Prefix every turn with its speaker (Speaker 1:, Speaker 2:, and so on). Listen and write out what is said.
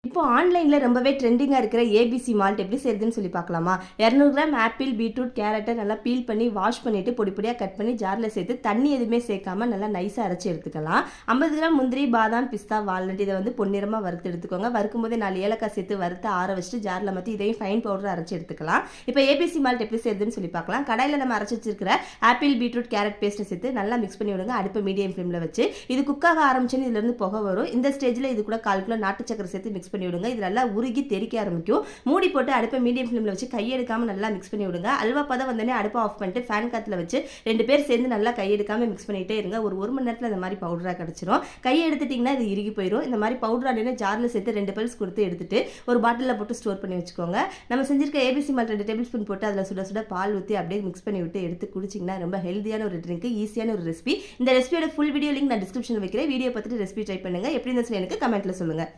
Speaker 1: இப்போ ஆன்லைனில் ரொம்பவே ட்ரெண்டிங்காக இருக்கிற ஏபிசி மால்ட் எப்படி செய்யுதுன்னு சொல்லி பார்க்கலாமா? 200 கிராம் ஆப்பிள், பீட்ரூட், கேரட்டை நல்லா பீல் பண்ணி வாஷ் பண்ணிவிட்டு பொடி பொடியாக கட் பண்ணி ஜாரில் சேர்த்து தண்ணி எதுவுமே சேர்க்காம நல்லா நைஸாக அரைச்சி எடுத்துக்கலாம். 50 கிராம் முந்திரி, பாதாம், பிஸ்தா, வால்நட் இதை வந்து பொன்னிறமாக வறுத்து எடுத்துக்கோங்க. வறுக்கும் போதே 4 ஏலக்காய் சேர்த்து வறுத்து ஆற வச்சுட்டு ஜாரில் மாற்றி இதையும் ஃபைன் பவுடர் அரைச்சி எடுத்துக்கலாம். இப்போ ஏபிசி மால்ட் எப்படி செய்யுதுன்னு சொல்லி பார்க்கலாம். கடாயில் நம்ம அரைச்சி வச்சிருக்கிற ஆப்பிள், பீட்ரூட், கேரட் பேஸ்ட்டை சேர்த்து நல்லா மிக்ஸ் பண்ணி விடுங்க. அடுப்பு மீடியம் ஃப்ளேமில் வச்சு இது குக்காக ஆரம்பிச்சுன்னு இதுலேருந்து புகை வரும். இந்த ஸ்டேஜில் இது கூட 1/4 கிலோ நாட்டு சக்கரை சேர்த்து மிக்ஸ் பண்ணி விடுங்க. இது நல்லா உருகி தெறிக்க ஆரம்பிக்கும். மூடி போட்டு அடுப்பை மீடியம் ஃப்ளேமில் வச்சு கையெடுக்காமல் நல்லா மிக்ஸ் பண்ணி விடுங்க. அல்வா பதம் வந்தோடனே அடுப்பை ஆஃப் பண்ணிட்டு ஃபேன் காற்றுல வச்சு 2 பேர் சேர்ந்து நல்லா கையெடுக்காமல் மிக்ஸ் பண்ணிகிட்டே இருங்க. ஒரு மணி நேரத்தில் இந்த மாதிரி பவுடராக கிடச்சிரும். கையை எடுத்துட்டிங்கன்னா இது இறுகி போயிடும். இந்த மாதிரி பவுடர் ஆனே ஜாரில் சேர்த்து 2 பல்ஸ் கொடுத்து எடுத்துட்டு ஒரு பாட்டிலில் போட்டு ஸ்டோர் பண்ணி வச்சுக்கோங்க. நம்ம செஞ்சிருக்க ஏபிசி மால்ட் 2 டேபிள் ஸ்பூன் போட்டு அதில் சுட சுட பால் ஊற்றி அப்படியே மிக்ஸ் பண்ணி விட்டு எடுத்து குடிச்சிங்கன்னா ரொம்ப ஹெல்த்தியான ஒரு ட்ரிங்க், ஈஸியான ஒரு ரெசிபி. இந்த ரெசிபியோட ஃபுல் வீடியோ லிங்க் நான் டிஸ்கிரிப்ஷனில் வைக்கிறேன். வீடியோ பார்த்துட்டு ரெசிபி ட்ரை பண்ணுங்கள். எப்படி இருந்துச்சு எனக்கு கமெண்ட்டில் சொல்லுங்கள்.